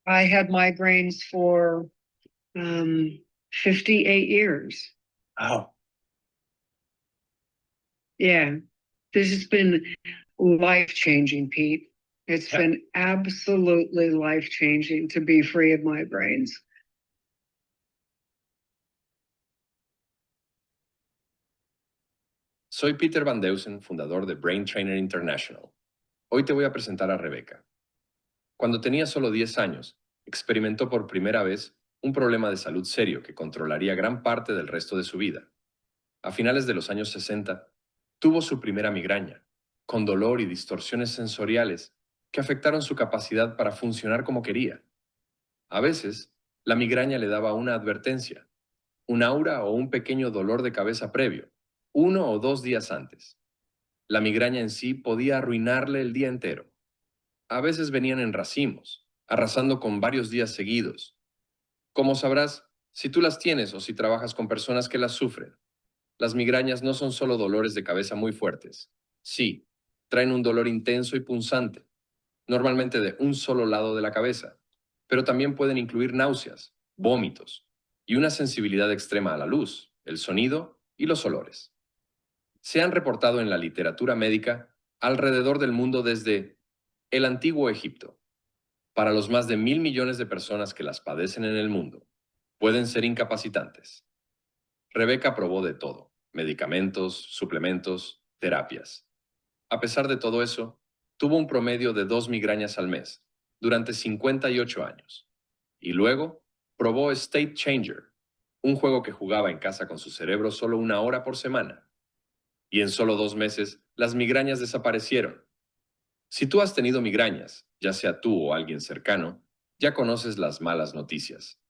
I had migraines for 58 years. Oh, Yeah, this has been life-changing, Pete. It's yeah. been absolutely life-changing to be free of migraines. Soy Peter Van Deusen, fundador de Brain Trainer International. Hoy te voy a presentar a Rebeca. Cuando tenía solo 10 años, experimentó por primera vez un problema de salud serio que controlaría gran parte del resto de su vida. A finales de los años 60, tuvo su primera migraña, con dolor y distorsiones sensoriales que afectaron su capacidad para funcionar como quería. A veces, la migraña le daba una advertencia, un aura o un pequeño dolor de cabeza previo, 1 o 2 días antes. La migraña en sí podía arruinarle el día entero. A veces venían en racimos, arrasando con varios días seguidos. Como sabrás, si tú las tienes o si trabajas con personas que las sufren, las migrañas no son solo dolores de cabeza muy fuertes. Sí, traen un dolor intenso y punzante, normalmente de un solo lado de la cabeza, pero también pueden incluir náuseas, vómitos y una sensibilidad extrema a la luz, el sonido y los olores. Se han reportado en la literatura médica alrededor del mundo desde el antiguo Egipto. Para los más de 1.000 millones de personas que las padecen en el mundo, pueden ser incapacitantes. Rebeca probó de todo: medicamentos, suplementos, terapias. A pesar de todo eso, tuvo un promedio de 2 migrañas al mes durante 58 años. Y luego probó State Changer, un juego que jugaba en casa con su cerebro solo 1 hora por semana. Y en solo 2 meses, las migrañas desaparecieron. Si tú has tenido migrañas, ya sea tú o alguien cercano, ya conoces las malas noticias.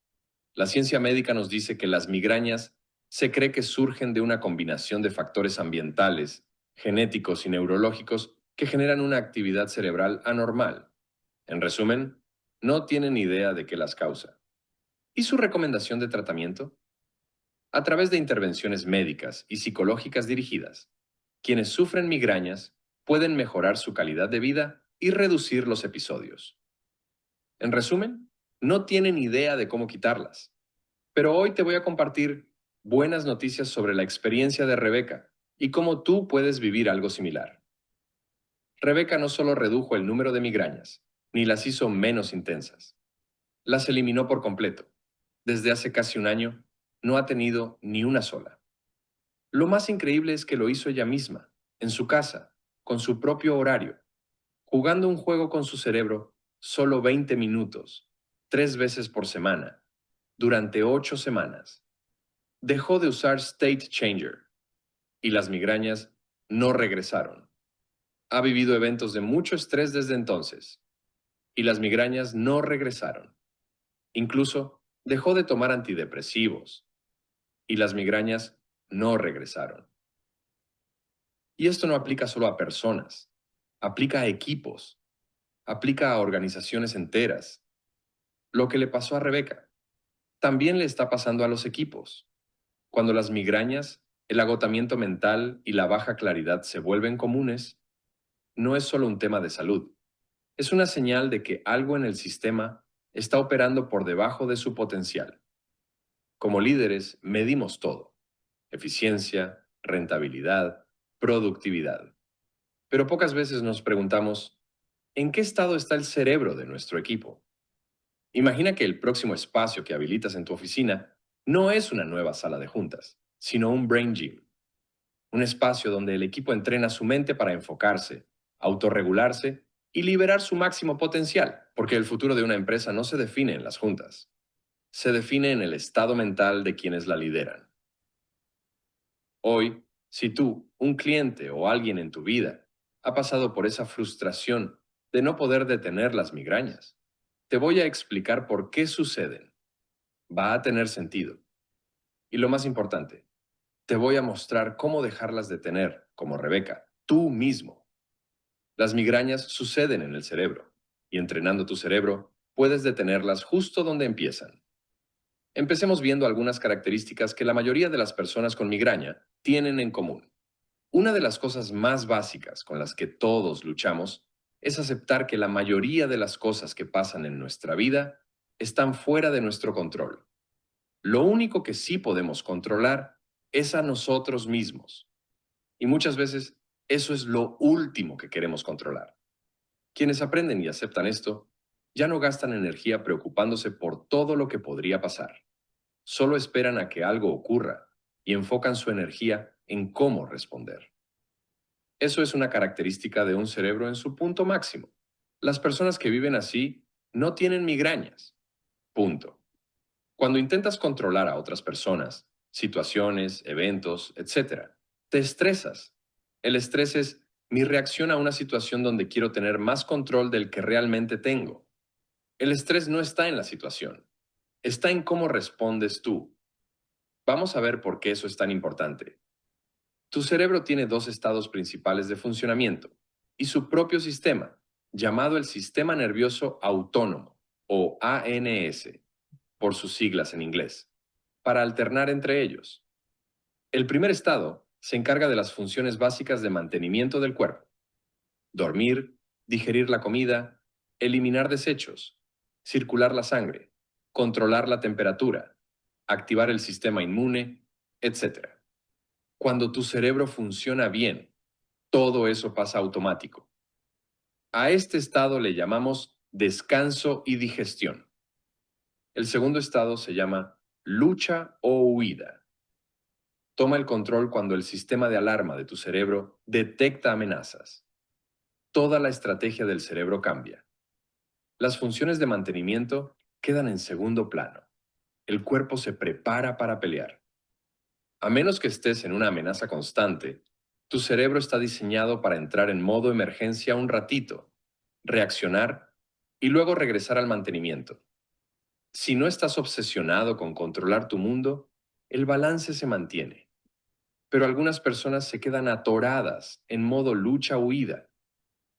La ciencia médica nos dice que las migrañas se cree que surgen de una combinación de factores ambientales, genéticos y neurológicos que generan una actividad cerebral anormal. En resumen, no tienen idea de qué las causa. ¿Y su recomendación de tratamiento? A través de intervenciones médicas y psicológicas dirigidas, quienes sufren migrañas pueden mejorar su calidad de vida y reducir los episodios. En resumen, no tienen idea de cómo quitarlas. Pero hoy te voy a compartir buenas noticias sobre la experiencia de Rebeca y cómo tú puedes vivir algo similar. Rebeca no solo redujo el número de migrañas, ni las hizo menos intensas. Las eliminó por completo. Desde hace casi un año, no ha tenido ni una sola. Lo más increíble es que lo hizo ella misma, en su casa, con su propio horario, jugando un juego con su cerebro solo 20 minutos, 3 veces por semana, durante 8 semanas. Dejó de usar State Changer y las migrañas no regresaron. Ha vivido eventos de mucho estrés desde entonces y las migrañas no regresaron. Incluso dejó de tomar antidepresivos y las migrañas no regresaron. Y esto no aplica solo a personas, aplica a equipos, aplica a organizaciones enteras. Lo que le pasó a Rebeca también le está pasando a los equipos. Cuando las migrañas, el agotamiento mental y la baja claridad se vuelven comunes, no es solo un tema de salud, es una señal de que algo en el sistema está operando por debajo de su potencial. Como líderes, medimos todo: eficiencia, rentabilidad, productividad. Pero pocas veces nos preguntamos, ¿en qué estado está el cerebro de nuestro equipo? Imagina que el próximo espacio que habilitas en tu oficina no es una nueva sala de juntas, sino un brain gym, un espacio donde el equipo entrena su mente para enfocarse, autorregularse y liberar su máximo potencial, porque el futuro de una empresa no se define en las juntas, se define en el estado mental de quienes la lideran. Hoy, si tú, un cliente o alguien en tu vida, ha pasado por esa frustración de no poder detener las migrañas, te voy a explicar por qué suceden. Va a tener sentido. Y lo más importante, te voy a mostrar cómo dejarlas de tener, como Rebeca, tú mismo. Las migrañas suceden en el cerebro, y entrenando tu cerebro, puedes detenerlas justo donde empiezan. Empecemos viendo algunas características que la mayoría de las personas con migraña tienen en común. Una de las cosas más básicas con las que todos luchamos es aceptar que la mayoría de las cosas que pasan en nuestra vida están fuera de nuestro control. Lo único que sí podemos controlar es a nosotros mismos. Y muchas veces eso es lo último que queremos controlar. Quienes aprenden y aceptan esto ya no gastan energía preocupándose por todo lo que podría pasar. Solo esperan a que algo ocurra y enfocan su energía en cómo responder. Eso es una característica de un cerebro en su punto máximo. Las personas que viven así no tienen migrañas. Punto. Cuando intentas controlar a otras personas, situaciones, eventos, etcétera, te estresas. El estrés es mi reacción a una situación donde quiero tener más control del que realmente tengo. El estrés no está en la situación, está en cómo respondes tú. Vamos a ver por qué eso es tan importante. Tu cerebro tiene dos estados principales de funcionamiento y su propio sistema, llamado el sistema nervioso autónomo, o ANS, por sus siglas en inglés, para alternar entre ellos. El primer estado se encarga de las funciones básicas de mantenimiento del cuerpo: dormir, digerir la comida, eliminar desechos, circular la sangre, controlar la temperatura, activar el sistema inmune, etc. Cuando tu cerebro funciona bien, todo eso pasa automático. A este estado le llamamos descanso y digestión. El segundo estado se llama lucha o huida. Toma el control cuando el sistema de alarma de tu cerebro detecta amenazas. Toda la estrategia del cerebro cambia. Las funciones de mantenimiento quedan en segundo plano. El cuerpo se prepara para pelear. A menos que estés en una amenaza constante, tu cerebro está diseñado para entrar en modo emergencia un ratito, reaccionar y luego regresar al mantenimiento. Si no estás obsesionado con controlar tu mundo, el balance se mantiene. Pero algunas personas se quedan atoradas en modo lucha-huida,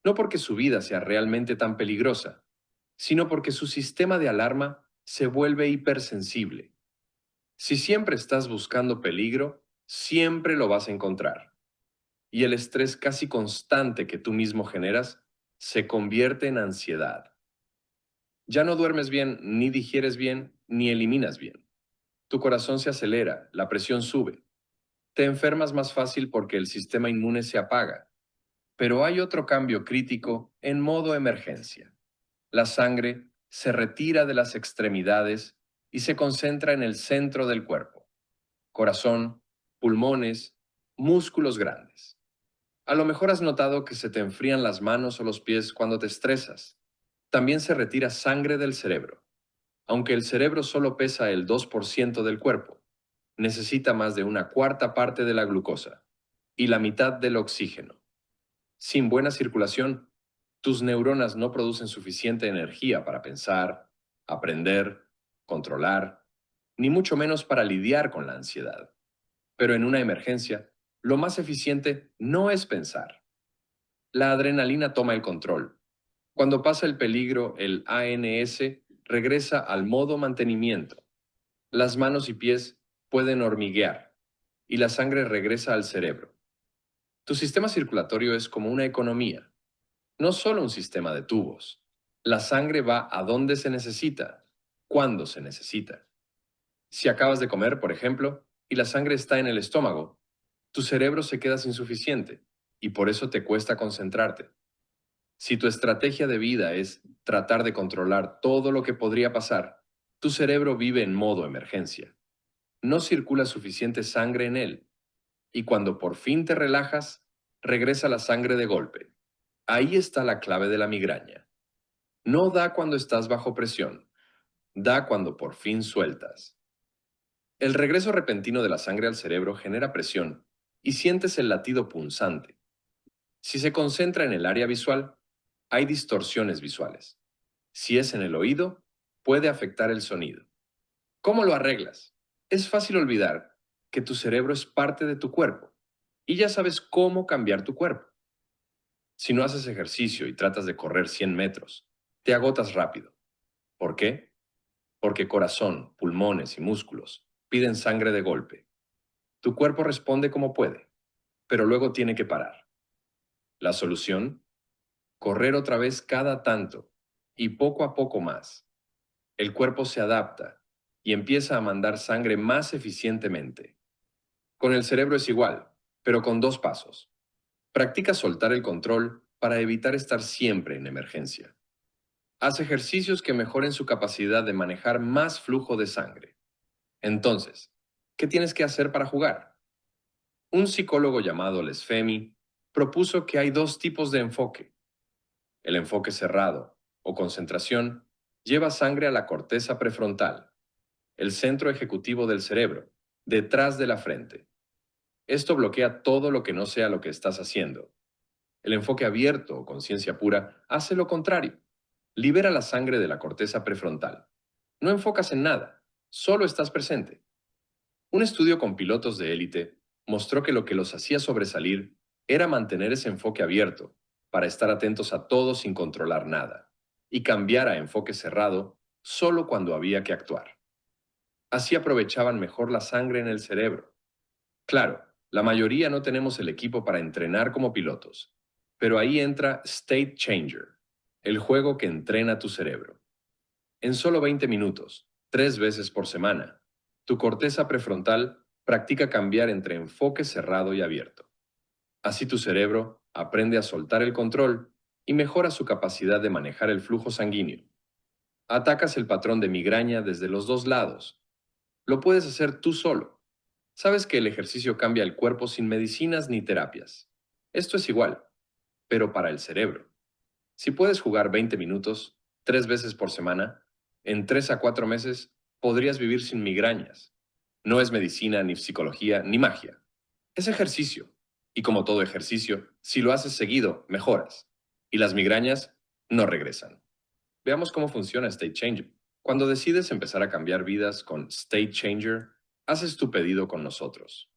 no porque su vida sea realmente tan peligrosa, sino porque su sistema de alarma se vuelve hipersensible. Si siempre estás buscando peligro, siempre lo vas a encontrar. Y el estrés casi constante que tú mismo generas se convierte en ansiedad. Ya no duermes bien, ni digieres bien, ni eliminas bien. Tu corazón se acelera, la presión sube. Te enfermas más fácil porque el sistema inmune se apaga. Pero hay otro cambio crítico en modo emergencia. La sangre se retira de las extremidades y se concentra en el centro del cuerpo: corazón, pulmones, músculos grandes. A lo mejor has notado que se te enfrían las manos o los pies cuando te estresas. También se retira sangre del cerebro. Aunque el cerebro solo pesa el 2% del cuerpo, necesita más de una cuarta parte de la glucosa y la mitad del oxígeno. Sin buena circulación, tus neuronas no producen suficiente energía para pensar, aprender, controlar, ni mucho menos para lidiar con la ansiedad. Pero en una emergencia, lo más eficiente no es pensar. La adrenalina toma el control. Cuando pasa el peligro, el ANS regresa al modo mantenimiento. Las manos y pies pueden hormiguear y la sangre regresa al cerebro. Tu sistema circulatorio es como una economía, no solo un sistema de tubos. La sangre va a donde se necesita, cuando se necesita. Si acabas de comer, por ejemplo, y la sangre está en el estómago, tu cerebro se queda sin suficiente y por eso te cuesta concentrarte. Si tu estrategia de vida es tratar de controlar todo lo que podría pasar, tu cerebro vive en modo emergencia. No circula suficiente sangre en él y cuando por fin te relajas, regresa la sangre de golpe. Ahí está la clave de la migraña. No da cuando estás bajo presión, da cuando por fin sueltas. El regreso repentino de la sangre al cerebro genera presión y sientes el latido punzante. Si se concentra en el área visual, hay distorsiones visuales. Si es en el oído, puede afectar el sonido. ¿Cómo lo arreglas? Es fácil olvidar que tu cerebro es parte de tu cuerpo y ya sabes cómo cambiar tu cuerpo. Si no haces ejercicio y tratas de correr 100 metros, te agotas rápido. ¿Por qué? Porque corazón, pulmones y músculos piden sangre de golpe. Tu cuerpo responde como puede, pero luego tiene que parar. La solución: correr otra vez cada tanto y poco a poco más. El cuerpo se adapta y empieza a mandar sangre más eficientemente. Con el cerebro es igual, pero con dos pasos. Practica soltar el control para evitar estar siempre en emergencia. Haz ejercicios que mejoren su capacidad de manejar más flujo de sangre. Entonces, ¿qué tienes que hacer para jugar? Un psicólogo llamado Les Femi propuso que hay dos tipos de enfoque. El enfoque cerrado o concentración lleva sangre a la corteza prefrontal, el centro ejecutivo del cerebro, detrás de la frente. Esto bloquea todo lo que no sea lo que estás haciendo. El enfoque abierto o conciencia pura hace lo contrario. Libera la sangre de la corteza prefrontal. No enfocas en nada, solo estás presente. Un estudio con pilotos de élite mostró que lo que los hacía sobresalir era mantener ese enfoque abierto, para estar atentos a todo sin controlar nada, y cambiar a enfoque cerrado solo cuando había que actuar. Así aprovechaban mejor la sangre en el cerebro. Claro, la mayoría no tenemos el equipo para entrenar como pilotos, pero ahí entra State Changer, el juego que entrena tu cerebro. En solo 20 minutos, 3 veces por semana, tu corteza prefrontal practica cambiar entre enfoque cerrado y abierto. Así tu cerebro aprende a soltar el control y mejora su capacidad de manejar el flujo sanguíneo. Atacas el patrón de migraña desde los dos lados. Lo puedes hacer tú solo. Sabes que el ejercicio cambia el cuerpo sin medicinas ni terapias. Esto es igual, pero para el cerebro. Si puedes jugar 20 minutos, 3 veces por semana, en 3 a 4 meses podrías vivir sin migrañas. No es medicina, ni psicología, ni magia. Es ejercicio. Y como todo ejercicio, si lo haces seguido, mejoras. Y las migrañas no regresan. Veamos cómo funciona State Changer. Cuando decides empezar a cambiar vidas con State Changer, haces tu pedido con nosotros.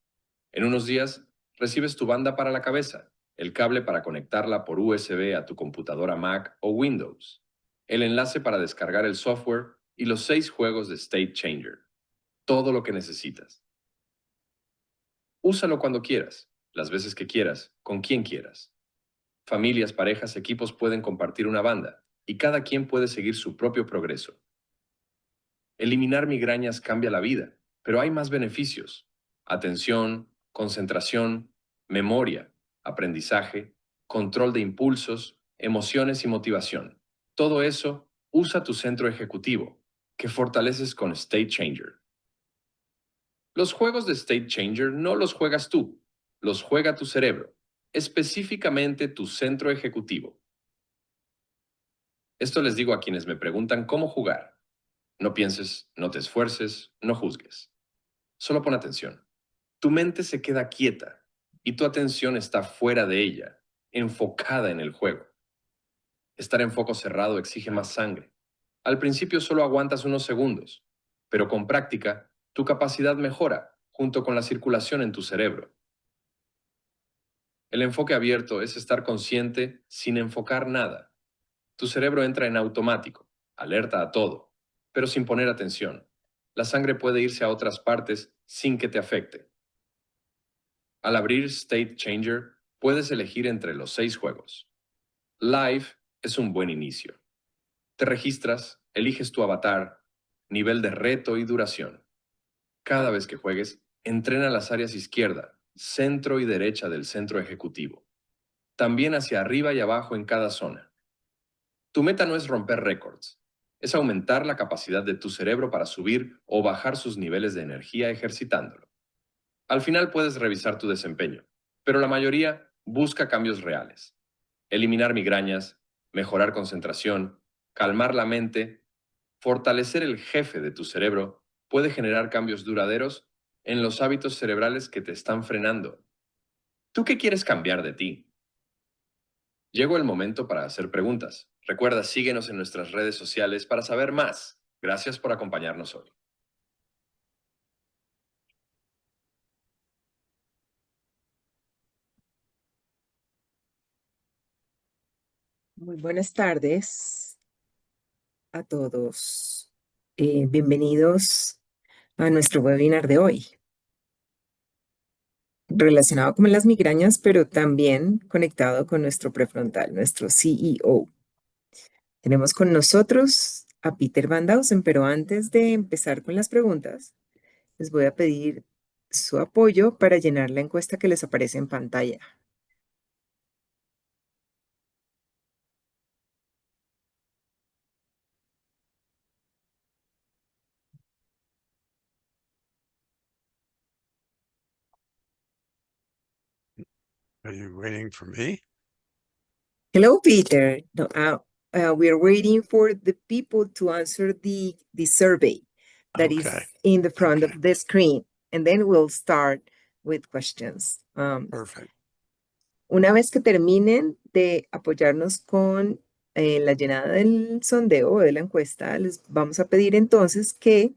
En unos días, recibes tu banda para la cabeza, el cable para conectarla por USB a tu computadora Mac o Windows, el enlace para descargar el software y los 6 juegos de State Changer. Todo lo que necesitas. Úsalo cuando quieras, las veces que quieras, con quien quieras. Familias, parejas, equipos pueden compartir una banda y cada quien puede seguir su propio progreso. Eliminar migrañas cambia la vida, pero hay más beneficios. Atención, concentración, memoria, aprendizaje, control de impulsos, emociones y motivación. Todo eso usa tu centro ejecutivo, que fortaleces con State Changer. Los juegos de State Changer no los juegas tú, los juega tu cerebro, específicamente tu centro ejecutivo. Esto les digo a quienes me preguntan cómo jugar. No pienses, no te esfuerces, no juzgues. Solo pon atención. Tu mente se queda quieta y tu atención está fuera de ella, enfocada en el juego. Estar en foco cerrado exige más sangre. Al principio solo aguantas unos segundos, pero con práctica, tu capacidad mejora junto con la circulación en tu cerebro. El enfoque abierto es estar consciente sin enfocar nada. Tu cerebro entra en automático, alerta a todo, pero sin poner atención. La sangre puede irse a otras partes sin que te afecte. Al abrir State Changer, puedes elegir entre los 6 juegos. Live es un buen inicio. Te registras, eliges tu avatar, nivel de reto y duración. Cada vez que juegues, entrena las áreas izquierda, centro y derecha del centro ejecutivo. También hacia arriba y abajo en cada zona. Tu meta no es romper récords, es aumentar la capacidad de tu cerebro para subir o bajar sus niveles de energía ejercitándolo. Al final puedes revisar tu desempeño, pero la mayoría busca cambios reales. Eliminar migrañas, mejorar concentración, calmar la mente, fortalecer el jefe de tu cerebro puede generar cambios duraderos en los hábitos cerebrales que te están frenando. ¿Tú qué quieres cambiar de ti? Llegó el momento para hacer preguntas. Recuerda, síguenos en nuestras redes sociales para saber más. Gracias por acompañarnos hoy. Muy buenas tardes a todos. Bienvenidos a nuestro webinar de hoy, relacionado con las migrañas, pero también conectado con nuestro prefrontal, nuestro CEO. Tenemos con nosotros a Peter Van Dausen, pero antes de empezar con las preguntas, les voy a pedir su apoyo para llenar la encuesta que les aparece en pantalla. Are you waiting for me? Hello, Peter. No, we are waiting for the people to answer the survey that is Okay. in the front Okay. of the screen, and then we'll start with questions. Perfect. Una vez que terminen de apoyarnos con la llenada del sondeo o de la encuesta, les vamos a pedir entonces que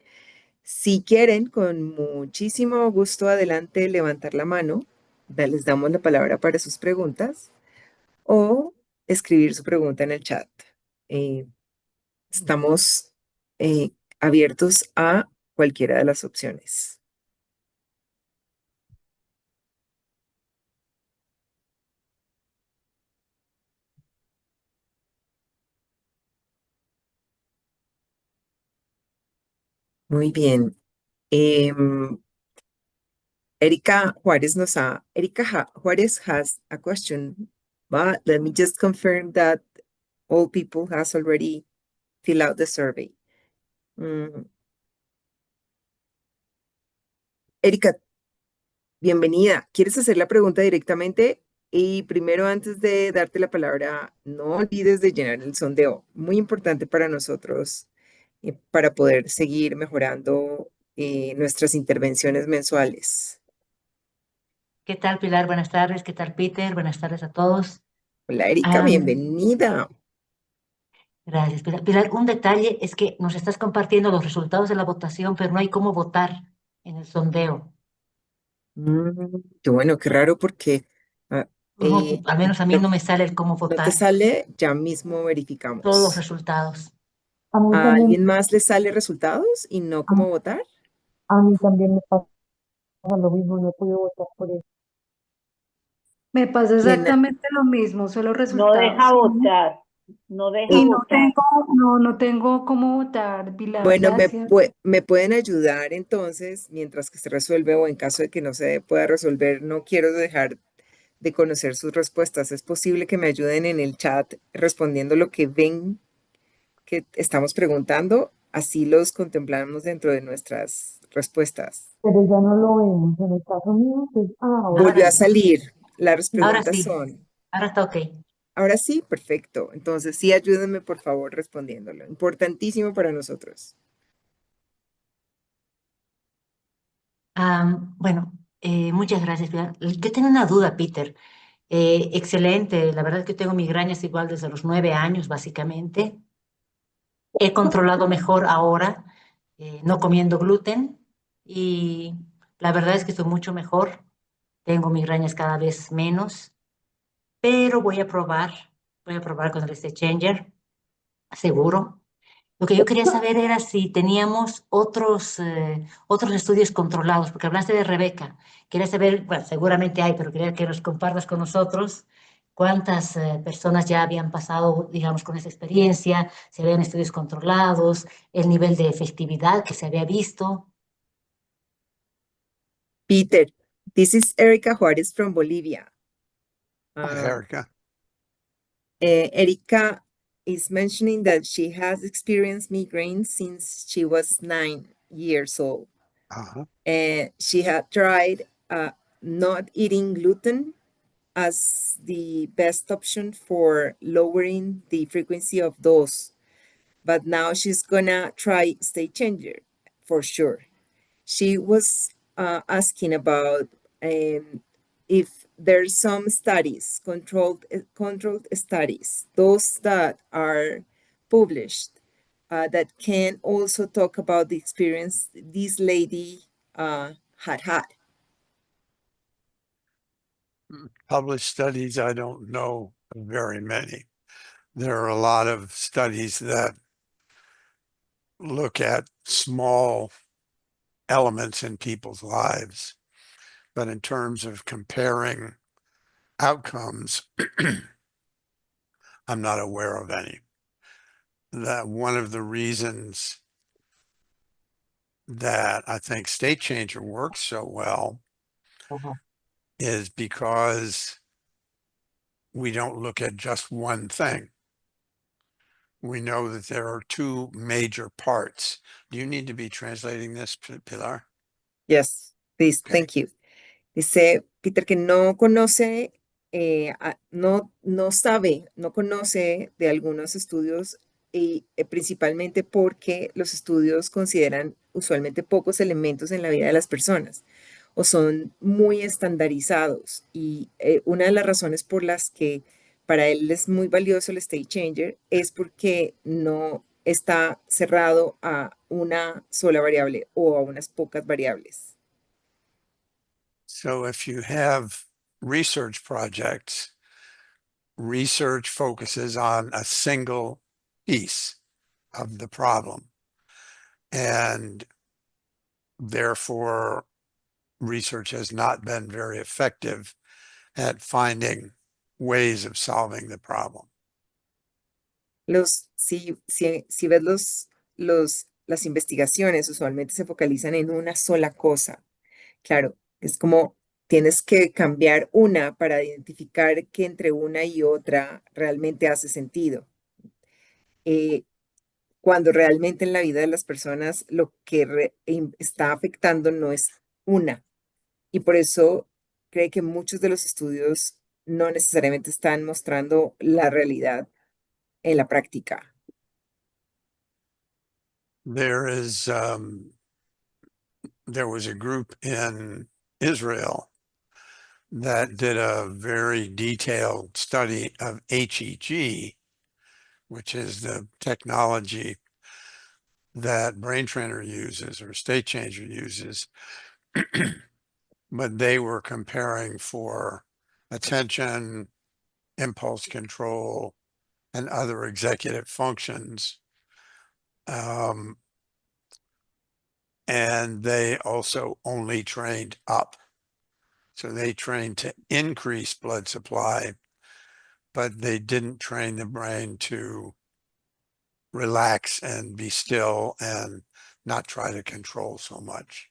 si quieren, con muchísimo gusto, adelante, levantar la mano, les damos la palabra para sus preguntas o escribir su pregunta en el chat. Estamos abiertos a cualquiera de las opciones. Muy bien. Erika Juárez Juárez has a question, but let me just confirm that all people has already filled out the survey. Erika, bienvenida. ¿Quieres hacer la pregunta directamente? Y primero, antes de darte la palabra, no olvides de llenar el sondeo. Muy importante para nosotros para poder seguir mejorando nuestras intervenciones mensuales. ¿Qué tal, Pilar? Buenas tardes. ¿Qué tal, Peter? Buenas tardes a todos. Hola, Erika, bienvenida. Gracias, Pilar. Pilar, un detalle es que nos estás compartiendo los resultados de la votación, pero no hay cómo votar en el sondeo. Qué bueno, qué raro porque Al menos a mí no, no me sale el cómo no te votar, sale, ya mismo todos los verificamos. resultados. ¿A alguien más le sale resultados y no cómo votar? A mí también me pasa lo mismo, no he podido votar por eso. Me pasa ¿Quién- exactamente lo mismo, solo No resultados. deja votar, no deja Y no votar. tengo, no tengo cómo votar, Pilar, Bueno, gracias. me pueden ayudar entonces mientras que se resuelve o en caso de que no se pueda resolver, no quiero dejar de conocer sus respuestas. Es posible que me ayuden en el chat respondiendo lo que ven que estamos preguntando, así los contemplamos dentro de nuestras respuestas. Pero ya no lo vemos. En el caso mío, pues, Volvió Ahora a sí. salir. Las Ahora preguntas sí. son, Ahora está ok. ahora sí, perfecto. Entonces sí, ayúdenme por favor respondiéndolo. Importantísimo para nosotros. Bueno, muchas gracias, Pilar. Yo tengo una duda, Peter. Excelente, la verdad es que tengo migrañas igual desde los 9 años, básicamente. He controlado mejor ahora, no comiendo gluten y la verdad es que estoy mucho mejor. Tengo migrañas cada vez menos, pero voy a probar con el State Changer, seguro. Lo que yo quería saber era si teníamos otros estudios controlados, porque hablaste de Rebeca. Quería saber, bueno, seguramente hay, pero quería que los compartas con nosotros cuántas personas ya habían pasado, digamos, con esa experiencia, si habían estudios controlados, el nivel de efectividad que se había visto. Peter, this is Erika Juárez from Bolivia. Hi, Erica. Erika is mentioning that she has experienced migraines since she was 9 years old. Uh-huh. She had tried not eating gluten as the best option for lowering the frequency of those, but now she's gonna try State Changer for sure. She was asking about if there's some studies, controlled studies, those that are published, that can also talk about the experience this lady had. Published studies, I don't know very many. There are a lot of studies that look at small elements in people's lives. But in terms of comparing outcomes, I'm not aware of any. that one of the reasons that I think State Changer works so well Ajá. is because we don't look at just one thing. We know that there are two major parts. Do you need to be translating this, Pilar? Yes, please, Okay. thank you. Dice Peter que no conoce, no sabe, no conoce de algunos estudios y principalmente porque los estudios consideran usualmente pocos elementos en la vida de las personas o son muy estandarizados. Y una de las razones por las que para él es muy valioso el State Changer es porque no está cerrado a una sola variable o a unas pocas variables. So if you have research projects, research focuses on a single piece of the problem. And therefore, research has not been very effective at finding ways of solving the problem. Si ves las investigaciones, usualmente se focalizan en una sola cosa. Claro, es como tienes que cambiar una para identificar que entre una y otra realmente hace sentido. Cuando realmente en la vida de las personas lo que está afectando no es una. Y por eso cree que muchos de los estudios no necesariamente están mostrando la realidad en la práctica. There was a group in Israel that did a very detailed study of HEG, which is the technology that Brain Trainer uses or State Changer uses. But they were comparing for attention, impulse control, and other executive functions. And they also only trained up. So they trained to increase blood supply, but they didn't train the brain to relax and be still and not try to control so much.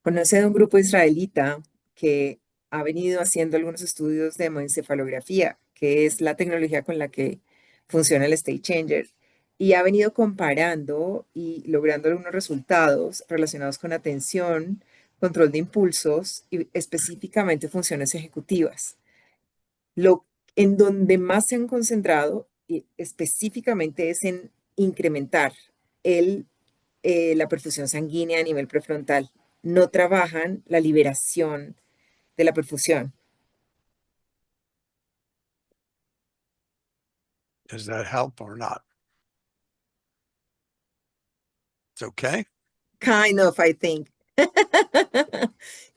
Conoce de un grupo israelita que ha venido haciendo algunos estudios de hemoencefalografía, que es la tecnología con la que funciona el State Changer, y ha venido comparando y logrando algunos resultados relacionados con atención, control de impulsos y específicamente funciones ejecutivas. En donde más se han concentrado específicamente es en incrementar la perfusión sanguínea a nivel prefrontal. No trabajan la liberación de la perfusión. Does that help or not? It's okay. Kind of, I think.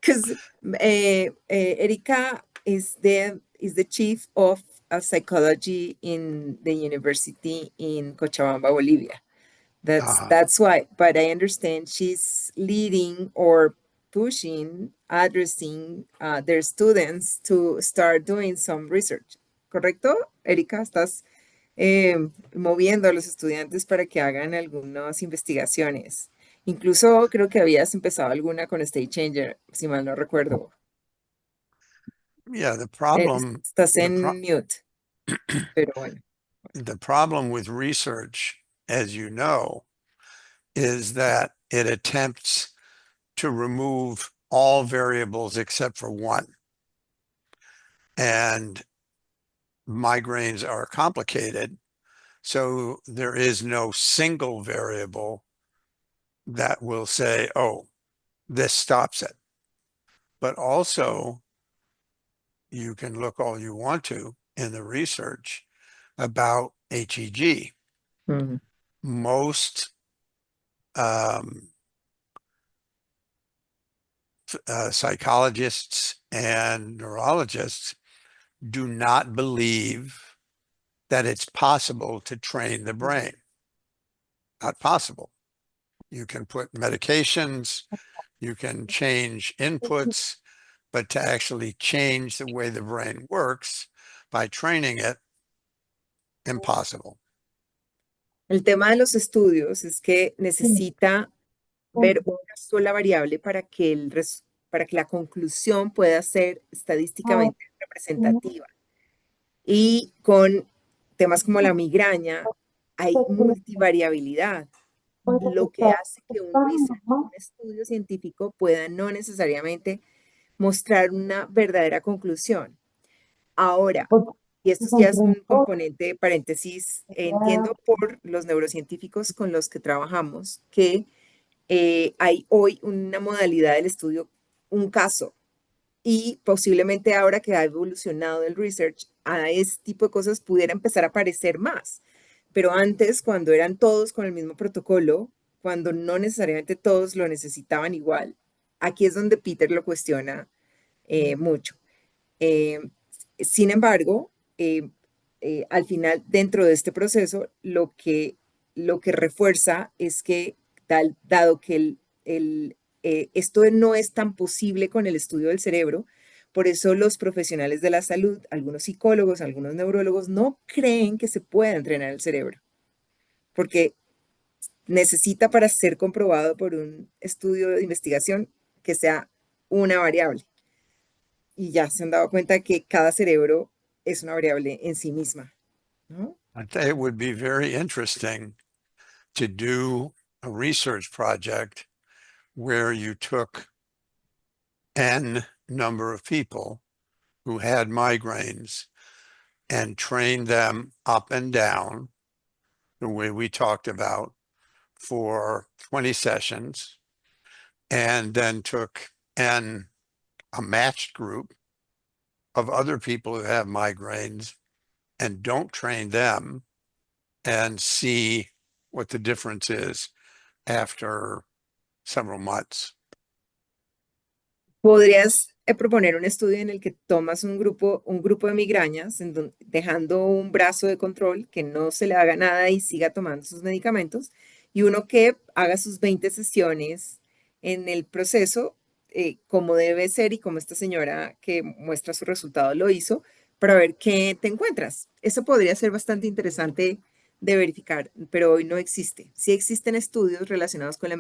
Because Erika is the chief of psychology in the university in Cochabamba, Bolivia. That's why. But I understand she's leading or pushing, addressing their students to start doing some research. ¿Correcto, Erika? Estás moviendo a los estudiantes para que hagan algunas investigaciones. Incluso creo que habías empezado alguna con State Changer, si mal no recuerdo. Yeah, the problem. Estás the en pro- mute. Pero bueno. The problem with research, as you know, is that it attempts to remove all variables except for one. And migraines are complicated, so there is no single variable that will say, oh, this stops it. But also, you can look all you want to in the research about HEG. Mhm. Most psychologists and neurologists do not believe that it's possible to train the brain. Not possible. You can put medications, you can change inputs, but to actually change the way the brain works by training it, impossible. El tema de los estudios es que necesita ver punto. una sola variable para que para que la conclusión pueda ser estadísticamente representativa. Y con temas como la migraña hay multivariabilidad, lo que hace que un research, un estudio científico pueda no necesariamente mostrar una verdadera conclusión. Ahora, y esto sí es un componente, paréntesis, entiendo por los neurocientíficos con los que trabajamos que hay hoy una modalidad del estudio, un caso, y posiblemente ahora que ha evolucionado el research, a este tipo de cosas pudiera empezar a aparecer más. Pero antes, cuando eran todos con el mismo protocolo, cuando no necesariamente todos lo necesitaban igual, aquí es donde Peter lo cuestiona mucho. Eh, Sin embargo, al final, dentro de este proceso, lo que refuerza es que, dado que esto no es tan posible con el estudio del cerebro, por eso los profesionales de la salud, algunos psicólogos, algunos neurólogos, no creen que se pueda entrenar el cerebro, porque necesita para ser comprobado por un estudio de investigación que sea una variable. Y ya se han dado cuenta que cada cerebro es una variable en sí misma, ¿no? I think it would be very interesting to do a research project where you took N number of people who had migraines and trained them up and down the way we talked about for 20 sessions, and then took a matched group of other people who have migraines and don't train them and see what the difference is after several months. Podrías proponer un estudio en el que tomas un grupo de migrañas, dejando un brazo de control que no se le haga nada y siga tomando sus medicamentos, y uno que haga sus 20 sesiones en el proceso, como debe ser y como esta señora que muestra su resultado lo hizo, para ver qué te encuentras. Eso podría ser bastante interesante de verificar, pero hoy no existe. Sí existen estudios relacionados con la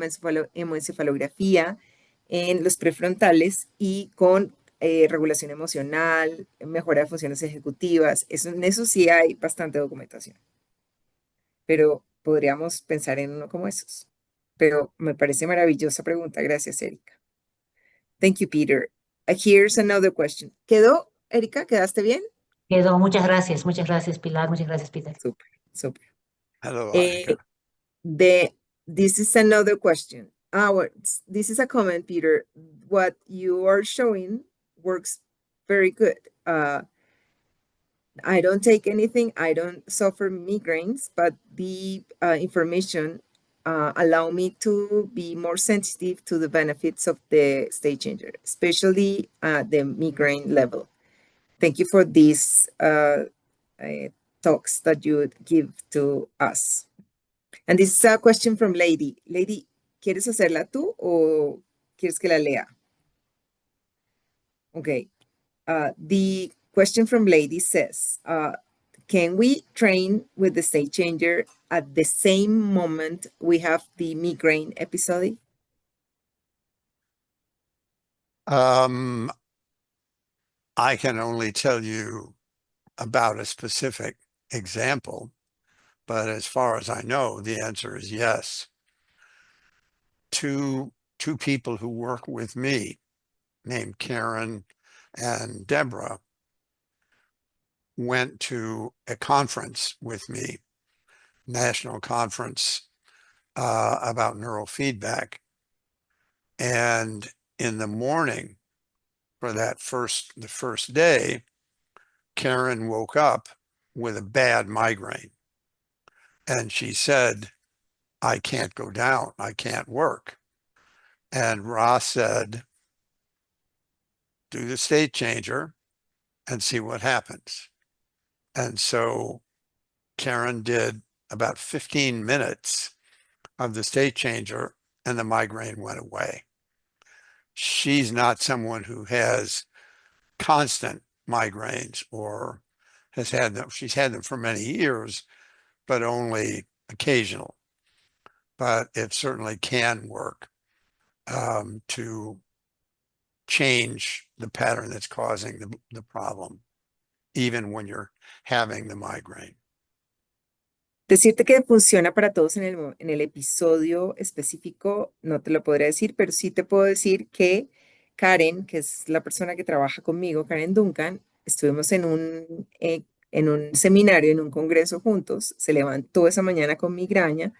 hemoencefalografía en los prefrontales y con regulación emocional, mejora de funciones ejecutivas. En eso sí hay bastante documentación. Pero podríamos pensar en uno como esos. Pero me parece maravillosa pregunta. Gracias, Erika. Thank you, Peter. Here's another question. ¿Quedó, Erika? ¿Quedaste bien? Quedó, muchas gracias Pilar, muchas gracias Peter. Súper, súper. Hello, Eh, Annika. This is another question. This is a comment, Peter. What you are showing works very good. I don't take anything. I don't suffer migraines, but the information allow me to be more sensitive to the benefits of the state changer, especially the migraine level. Thank you for these talks that you give to us. And this is a question from Lady. Lady, ¿quieres hacerla tú o quieres que la lea? Okay. The question from Lady says, can we train with the state changer at the same moment we have the migraine episode? I can only tell you about a specific example, but as far as I know, the answer is yes. Two people who work with me, named Karen and Deborah, went to a conference with me, national conference about neurofeedback. And in the morning for the first day, Karen woke up with a bad migraine. And she said, I can't go down, I can't work. And Ross said, do the state changer and see what happens. And so Karen did about 15 minutes of the state changer and the migraine went away. She's not someone who has constant migraines or has had them. She's had them for many years, but only occasional, but it certainly can work to change the pattern that's causing the problem, even when you're having the migraine. Decirte que funciona para todos en el episodio específico, no te lo podré decir, pero sí te puedo decir que Karen, que es la persona que trabaja conmigo, Karen Duncan, estuvimos en un seminario, en un congreso juntos, se levantó esa mañana con migraña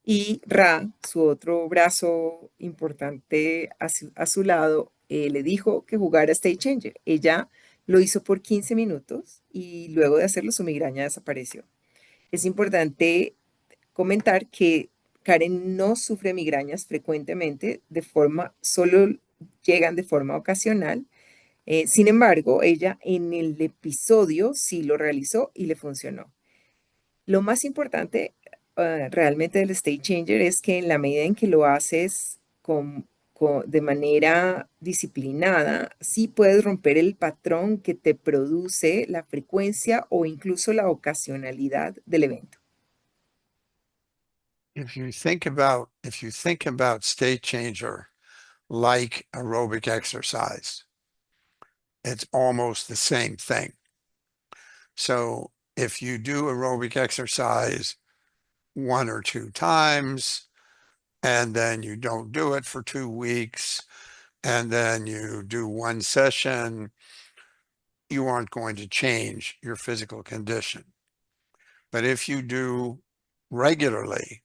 y Ra, su otro brazo importante a su lado, le dijo que jugara State Changer. Ella lo hizo por 15 minutos y luego de hacerlo su migraña desapareció. Es importante comentar que Karen no sufre migrañas frecuentemente, solo llegan de forma ocasional. Sin embargo, ella en el episodio sí lo realizó y le funcionó. Lo más importante realmente del State Changer es que en la medida en que lo haces de manera disciplinada, sí puedes romper el patrón que te produce la frecuencia o incluso la ocasionalidad del evento. If you think about State Changer like aerobic exercise, it's almost the same thing. So if you do aerobic exercise 1 or 2 times, and then you don't do it for 2 weeks, and then you do 1 session, you aren't going to change your physical condition. But if you do regularly,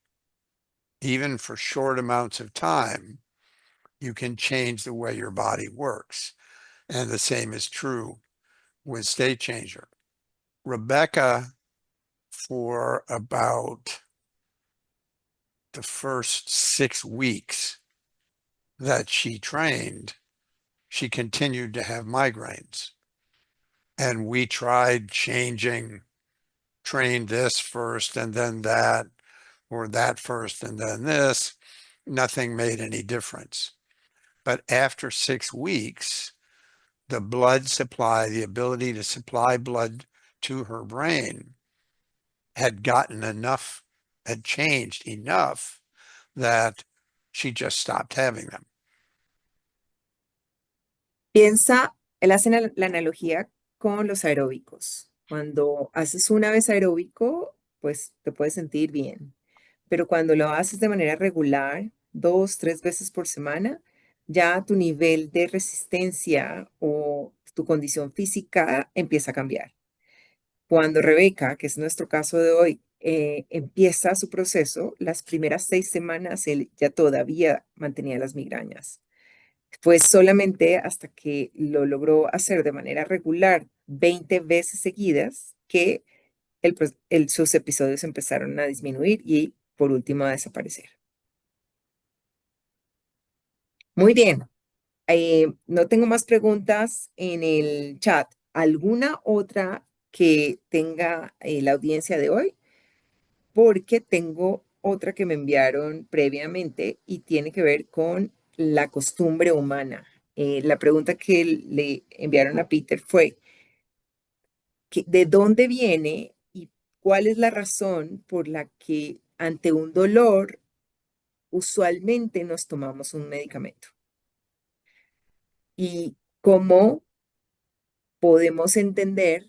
even for short amounts of time, you can change the way your body works. And the same is true with State Changer. Rebecca, for about the first 6 weeks that she trained, she continued to have migraines. And we tried trained this first and then that, or that first and then this. Nothing made any difference. But after 6 weeks, the blood supply, the ability to supply blood to her brain had changed enough that she just stopped having them. Piensa, él hace la analogía con los aeróbicos. Cuando haces una vez aeróbico, pues te puedes sentir bien. Pero cuando lo haces de manera regular, 2, 3 veces por semana, ya tu nivel de resistencia o tu condición física empieza a cambiar. Cuando Rebeca, que es nuestro caso de hoy, empieza su proceso, las primeras 6 semanas él ya todavía mantenía las migrañas. Fue solamente hasta que lo logró hacer de manera regular 20 veces seguidas que sus episodios empezaron a disminuir y por último a desaparecer. Muy bien. No tengo más preguntas en el chat. ¿Alguna otra que tenga la audiencia de hoy? Porque tengo otra que me enviaron previamente y tiene que ver con la costumbre humana. La pregunta que le enviaron a Peter fue, ¿de dónde viene y cuál es la razón por la que ante un dolor usualmente nos tomamos un medicamento? Y cómo podemos entender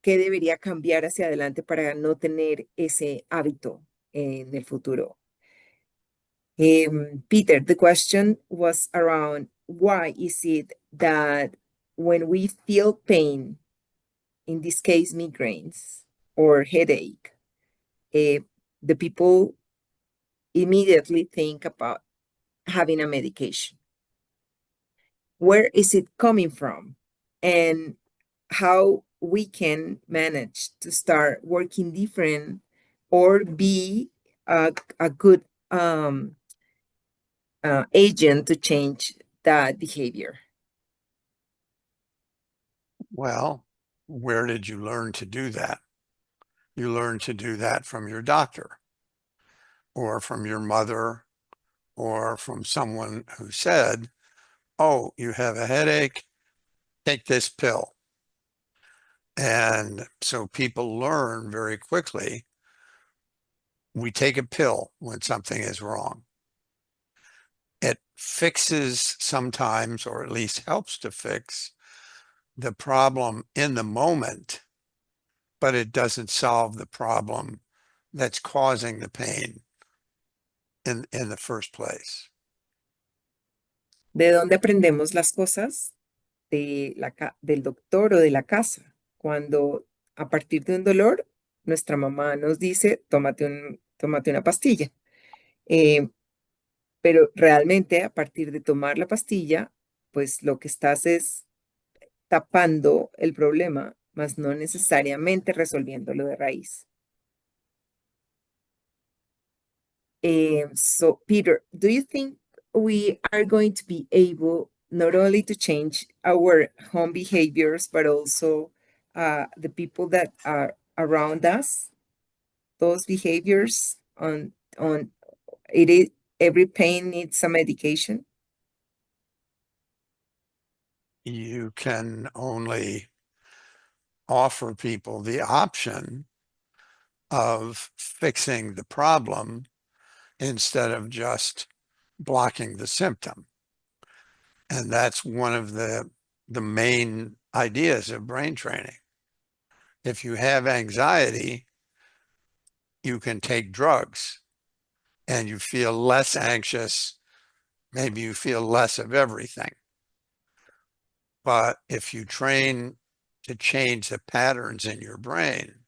qué debería cambiar hacia adelante para no tener ese hábito en el futuro. Peter, the question was around why is it that when we feel pain, in this case migraines or headache, the people immediately think about having a medication. Where is it coming from? And how we can manage to start working different or be a good agent to change that behavior. Well, where did you learn to do that? You learned to do that from your doctor or from your mother or from someone who said, oh, you have a headache, take this pill. And so people learn very quickly we take a pill when something is wrong. It fixes sometimes, or at least helps to fix, the problem in the moment, but it doesn't solve the problem that's causing the pain in the first place. ¿De dónde aprendemos las cosas? Del doctor o de la casa. Cuando a partir de un dolor, nuestra mamá nos dice, tómate una pastilla. Pero realmente a partir de tomar la pastilla, pues lo que estás es tapando el problema, más no necesariamente resolviéndolo de raíz. So, Peter, do you think we are going to be able not only to change our home behaviors, but also the people that are around us? Those behaviors every pain needs some medication? You can only offer people the option of fixing the problem instead of just blocking the symptom. And that's one of the main ideas of brain training. If you have anxiety, you can take drugs and you feel less anxious. Maybe you feel less of everything. But if you train to change the patterns in your brain,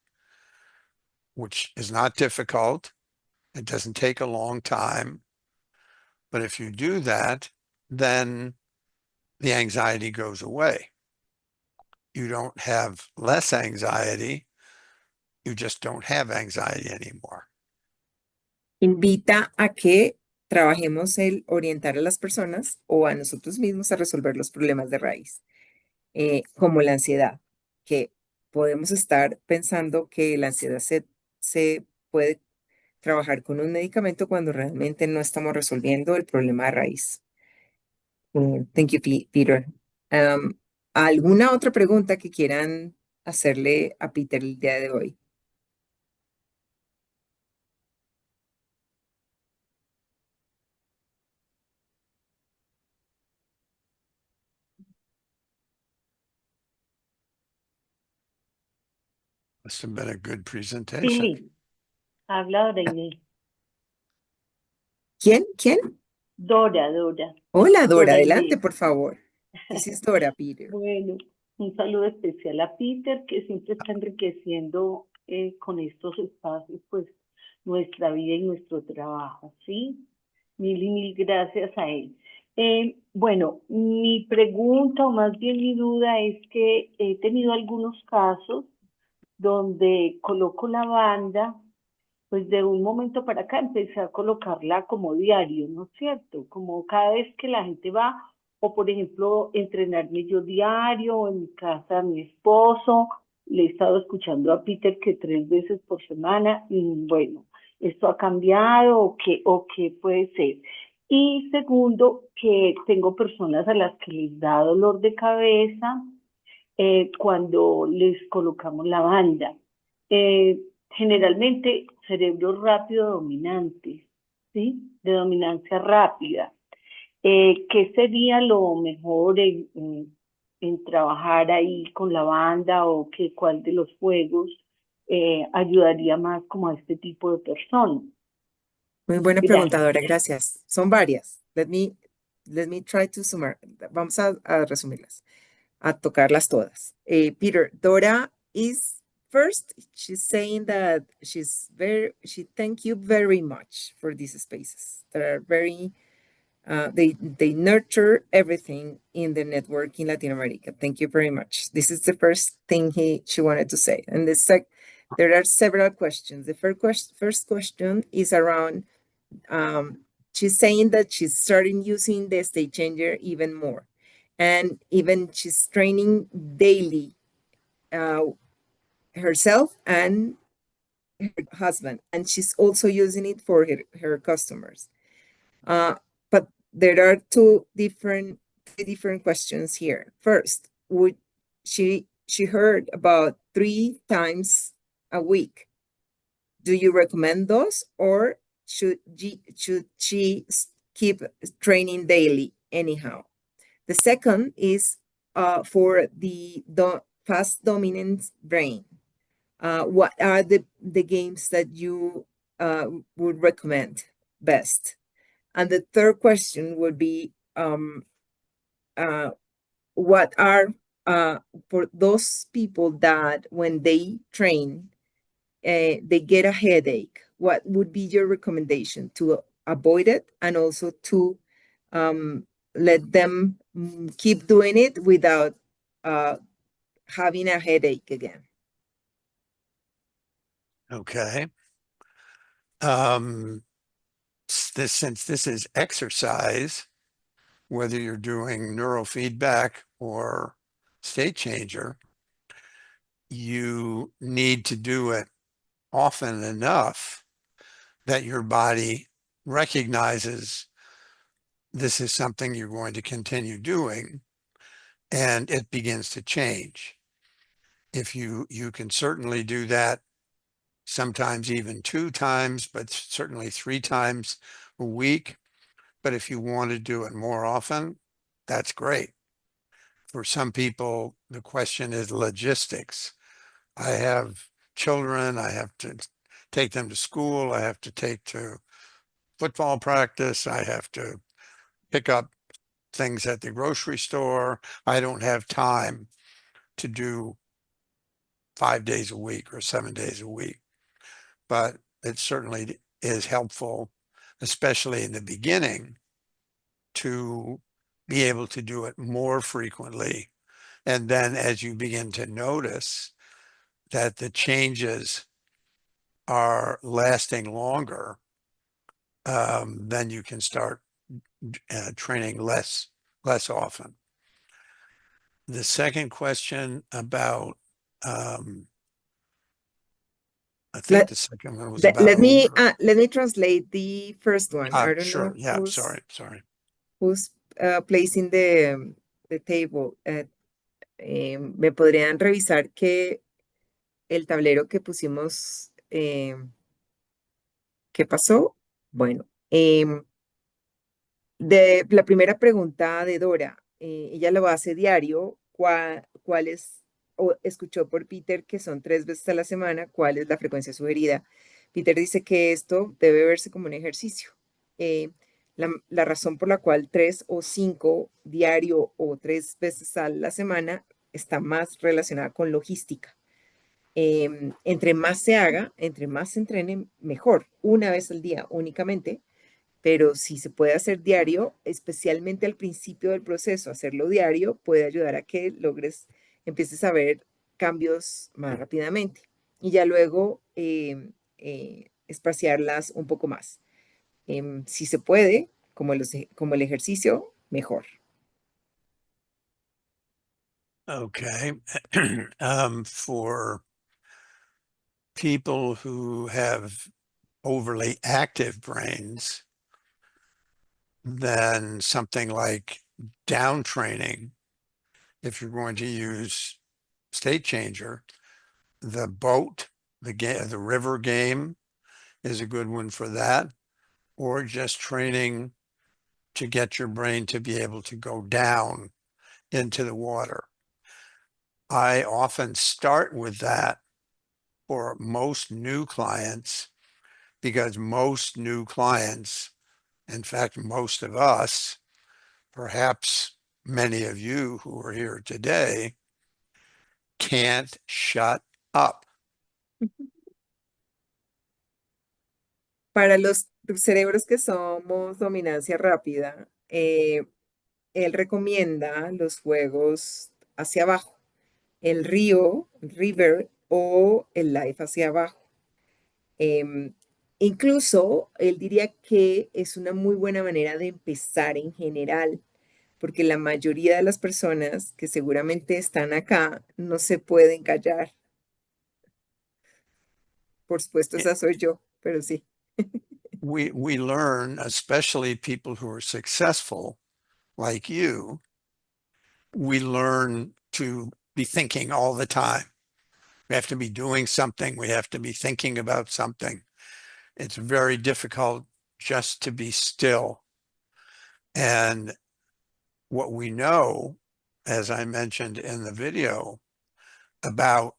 which is not difficult, it doesn't take a long time, but if you do that, then the anxiety goes away. You don't have less anxiety, you just don't have anxiety anymore. Invita a que trabajemos el orientar a las personas o a nosotros mismos a resolver los problemas de raíz, como la ansiedad, que podemos estar pensando que la ansiedad se puede trabajar con un medicamento cuando realmente no estamos resolviendo el problema de raíz. Thank you, Peter. ¿Alguna otra pregunta que quieran hacerle a Peter el día de hoy? Must have been a good presentation. Pili, habla Dora Inés. ¿Quién? Dora. Hola, Dora, Dora adelante, Inés. por favor. This is Dora, Peter. Bueno, un saludo especial a Peter, que siempre está enriqueciendo con estos espacios, pues, nuestra vida y nuestro trabajo, ¿sí? Mil gracias a él. Bueno, mi pregunta, o más bien mi duda, es que he tenido algunos casos donde coloco la banda, pues de un momento para acá empecé a colocarla como diario, ¿no es cierto? Como cada vez que la gente va, o por ejemplo, entrenarme yo diario, o en mi casa mi esposo, le he estado escuchando a Peter que 3 veces por semana, y bueno, ¿esto ha cambiado o qué puede ser? Y segundo, que tengo personas a las que les da dolor de cabeza cuando les colocamos la banda. Generalmente cerebros rápido dominantes, ¿sí? De dominancia rápida. ¿Qué sería lo mejor en trabajar ahí con la banda o cuál de los juegos ayudaría más como a este tipo de personas? Muy buena Gracias. pregunta, Dora, gracias. Son varias. Let me try to sumar. Vamos a resumirlas, a tocarlas todas. Peter, Dora is first, she's saying that she thank you very much for these spaces that are very, they nurture everything in the network in Latin America. Thank you very much. This is the first thing she wanted to say. And there are several questions. The first question is around, she's saying that she's starting using the state changer even more. And even she's training daily herself and her husband. And she's also using it for her customers. But there are three different questions here. First, she heard about 3 times a week. Do you recommend those, or should she keep training daily anyhow? The second is for the fast dominant brain. What are the games that you would recommend best? And the third question would be, what are, for those people that when they train, they get a headache, what would be your recommendation to avoid it, and also to let them keep doing it without having a headache again? Okay. Since this is exercise, whether you're doing neurofeedback or state changer, you need to do it often enough that your body recognizes this is something you're going to continue doing, and it begins to change. If you can certainly do that, sometimes even 2 times, but certainly 3 times a week. But if you want to do it more often, that's great. For some people, the question is logistics. I have children, I have to take them to school, I have to take to football practice, I have to pick up things at the grocery store. I don't have time to do 5 days a week or 7 days a week. But it certainly is helpful, especially in the beginning, to be able to do it more frequently. And then as you begin to notice that the changes are lasting longer, then you can start training less often. The second question about, I think the second one was about. Let me translate the first one. I don't Sure. know Yeah, sorry. who's placing the table. ¿Me podrían revisar que el tablero que pusimos, qué pasó? Bueno, de la primera pregunta de Dora, ella lo hace diario. ¿Cuál es, o escuchó por Peter que son 3 veces a la semana, cuál es la frecuencia sugerida? Peter dice que esto debe verse como un ejercicio. La razón por la cual 3 o 5 diario o 3 veces a la semana está más relacionada con logística. Entre más se haga, entre más se entrene, mejor. Una vez al día únicamente, pero si se puede hacer diario, especialmente al principio del proceso, hacerlo diario puede ayudar a que empieces a ver cambios más rápidamente, y ya luego espaciarlas un poco más. Si se puede, como el ejercicio, mejor. Okay. For people who have overly active brains, then something like down training, if you're going to use state changer, the boat, the river game is a good one for that, or just training to get your brain to be able to go down into the water. I often start with that for most new clients, because most new clients, in fact, most of us, perhaps many of you who are here today, can't shut up. Para los cerebros que somos dominancia rápida, él recomienda los juegos hacia abajo, el river, o el life hacia abajo. Incluso él diría que es una muy buena manera de empezar en general, porque la mayoría de las personas que seguramente están acá no se pueden callar. Por supuesto, esa soy yo, pero sí. We learn, especially people who are successful like you, we learn to be thinking all the time. We have to be doing something. We have to be thinking about something. It's very difficult just to be still. And what we know, as I mentioned in the video, about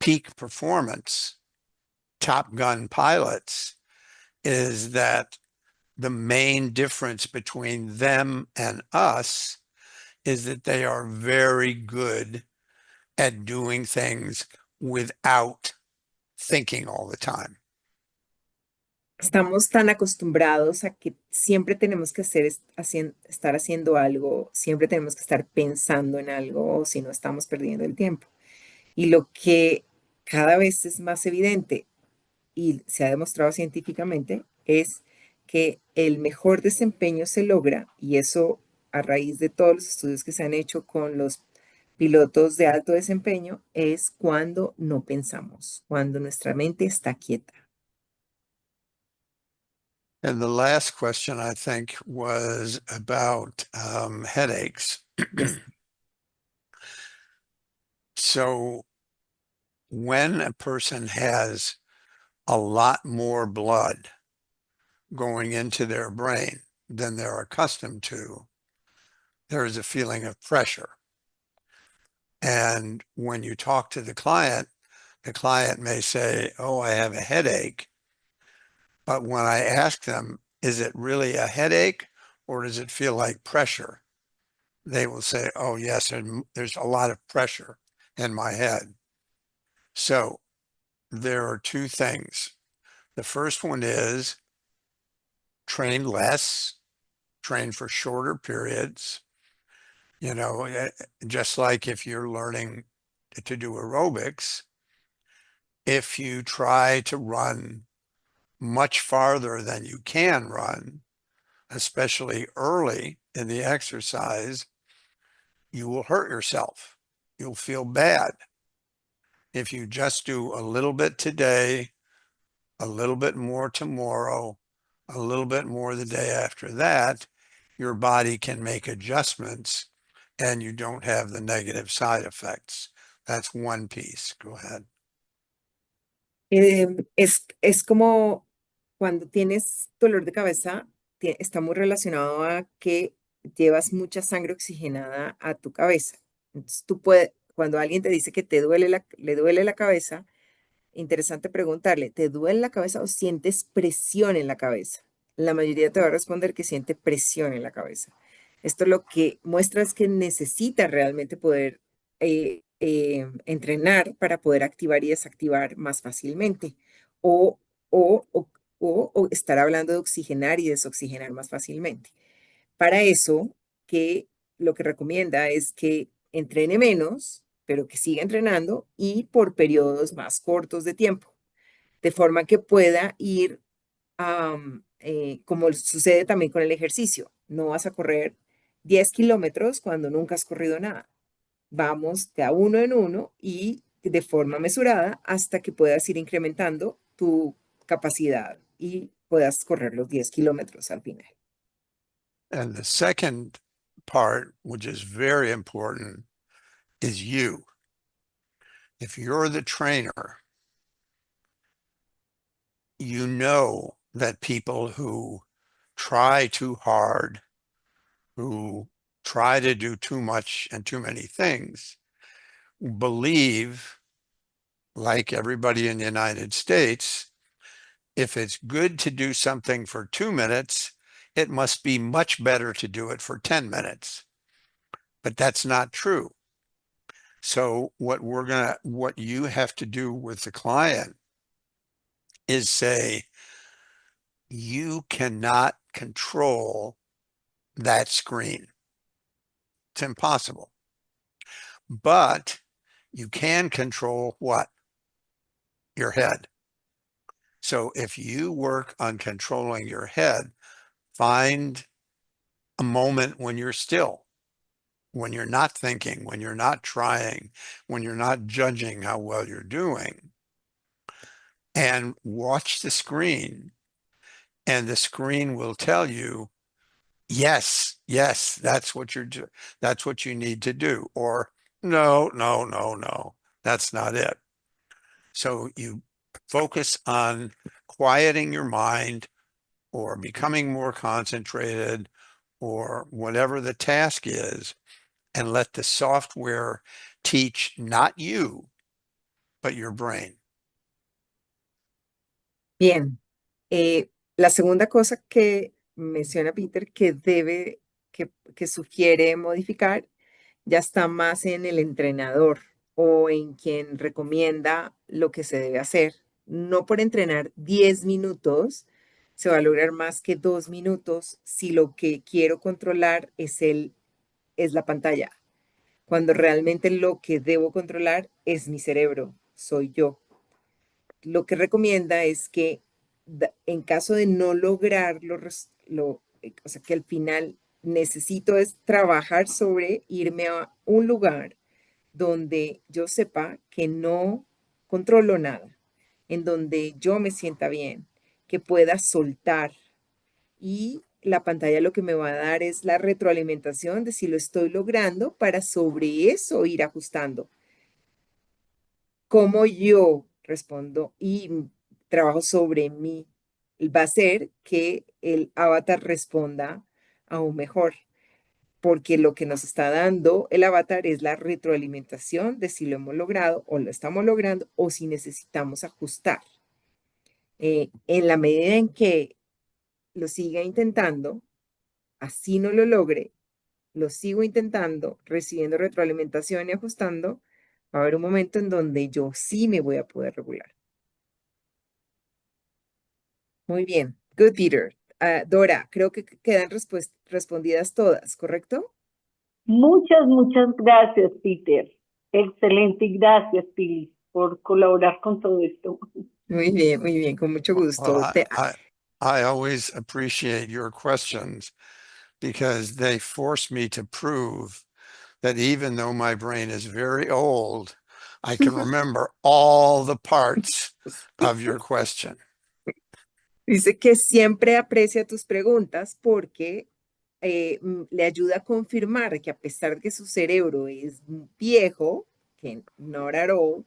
peak performance, Top Gun pilots, is that the main difference between them and us is that they are very good at doing things without thinking all the time. Estamos tan acostumbrados a que siempre tenemos que estar haciendo algo, siempre tenemos que estar pensando en algo, o si no estamos perdiendo el tiempo. Y lo que cada vez es más evidente y se ha demostrado científicamente es que el mejor desempeño se logra, y eso a raíz de todos los estudios que se han hecho con los pilotos de alto desempeño, es cuando no pensamos, cuando nuestra mente está quieta. And the last question, I think, was about headaches. Yes. So when a person has a lot more blood going into their brain than they're accustomed to, there is a feeling of pressure. And when you talk to the client may say, oh, I have a headache. But when I ask them, is it really a headache or does it feel like pressure? They will say, oh, yes, there's a lot of pressure in my head. So there are two things. The first one is train less, train for shorter periods. You know, just like if you're learning to do aerobics, if you try to run much farther than you can run, especially early in the exercise, you will hurt yourself. You'll feel bad. If you just do a little bit today, a little bit more tomorrow, a little bit more the day after that, your body can make adjustments and you don't have the negative side effects. That's one piece. Go ahead. Es como cuando tienes dolor de cabeza, está muy relacionado a que llevas mucha sangre oxigenada a tu cabeza. Entonces tú puedes, cuando alguien te dice que le duele la cabeza, interesante preguntarle, ¿te duele la cabeza o sientes presión en la cabeza? La mayoría te va a responder que siente presión en la cabeza. Esto lo que muestra es que necesita realmente poder entrenar para poder activar y desactivar más fácilmente, o, o estar hablando de oxigenar y desoxigenar más fácilmente. Para eso, que lo que recomienda es que entrene menos, pero que siga entrenando y por periodos más cortos de tiempo, de forma que pueda ir, como sucede también con el ejercicio. No vas a correr 10 kilómetros cuando nunca has corrido nada. Vamos de a uno en uno y de forma mesurada hasta que puedas ir incrementando tu capacidad y puedas correr los 10 kilómetros al final. And the second part, which is very important, is you. If you're the trainer, you know that people who try too hard, who try to do too much and too many things, believe, like everybody in the United States, if it's good to do something for 2 minutes, it must be much better to do it for 10 minutes. But that's not true. So what you have to do with the client is say, you cannot control that screen. It's impossible. But you can control what? Your head. So if you work on controlling your head, find a moment when you're still, when you're not thinking, when you're not trying, when you're not judging how well you're doing, and watch the screen. And the screen will tell you, yes, that's what you're doing. That's what you need to do. Or no, that's not it. So you focus on quieting your mind or becoming more concentrated or whatever the task is, and let the software teach not you, but your brain. Bien. La segunda cosa que menciona Peter que sugiere modificar ya está más en el entrenador o en quien recomienda lo que se debe hacer. No por entrenar 10 minutos se va a lograr más que 2 minutos si lo que quiero controlar es la pantalla, cuando realmente lo que debo controlar es mi cerebro, soy yo. Lo que recomienda es que en caso de no lograr o sea, que al final necesito es trabajar sobre irme a un lugar donde yo sepa que no controlo nada, en donde yo me sienta bien, que pueda soltar. Y la pantalla lo que me va a dar es la retroalimentación de si lo estoy logrando para sobre eso ir ajustando. Cómo yo respondo y trabajo sobre mí va a hacer que el avatar responda aún mejor, porque lo que nos está dando el avatar es la retroalimentación de si lo hemos logrado o lo estamos logrando o si necesitamos ajustar. En la medida en que lo siga intentando, así no lo logre, lo sigo intentando, recibiendo retroalimentación y ajustando, va a haber un momento en donde yo sí me voy a poder regular. Muy bien. Good, Peter. Dora, creo que quedan respondidas todas, ¿correcto? Muchas, muchas gracias, Peter. Excelente y gracias, Pili, por colaborar con todo esto. Muy bien, con mucho gusto. Well, I always appreciate your questions because they force me to prove that even though my brain is very old, I can remember all the parts of your question. Dice que siempre aprecia tus preguntas porque le ayuda a confirmar que a pesar de que su cerebro es viejo, que not at all,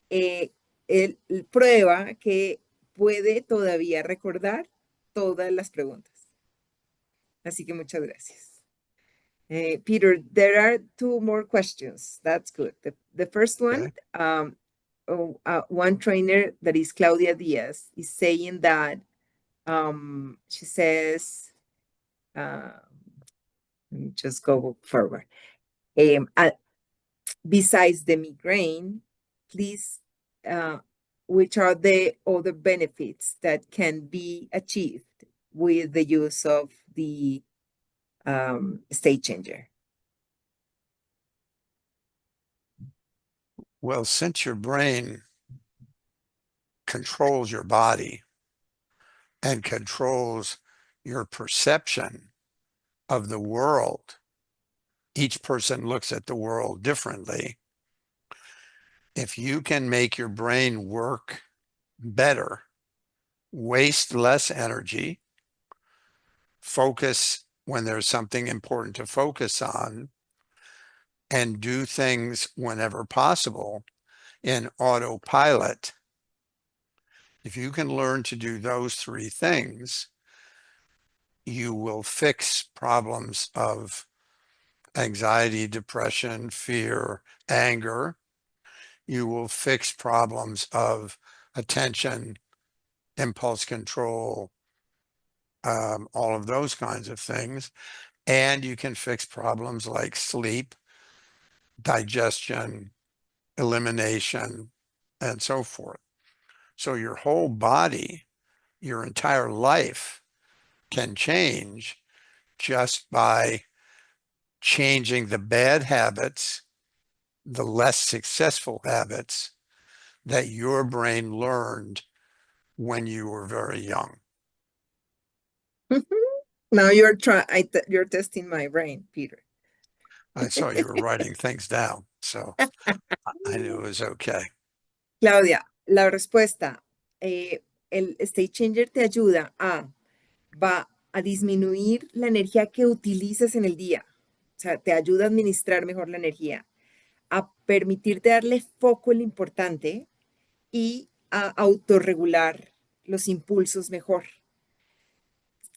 él prueba que puede todavía recordar todas las preguntas. Así que muchas gracias. Peter, there are 2 more questions. That's good. The first one, one trainer that is Claudia Diaz is saying that she says, let me just go forward. Besides the migraine, please, which are the other benefits that can be achieved with the use of the state changer? Well, since your brain controls your body and controls your perception of the world, each person looks at the world differently. If you can make your brain work better, waste less energy, focus when there's something important to focus on, and do things whenever possible in autopilot, if you can learn to do those 3 things, you will fix problems of anxiety, depression, fear, anger. You will fix problems of attention, impulse control, all of those kinds of things. And you can fix problems like sleep, digestion, elimination, and so forth. So your whole body, your entire life can change just by changing the bad habits, the less successful habits that your brain learned when you were very young. Now you're testing my brain, Peter. I saw you were writing things down, so I knew it was okay. Claudia, la respuesta, el state changer te ayuda va a disminuir la energía que utilizas en el día. O sea, te ayuda a administrar mejor la energía, a permitirte darle foco en lo importante y a autorregular los impulsos mejor.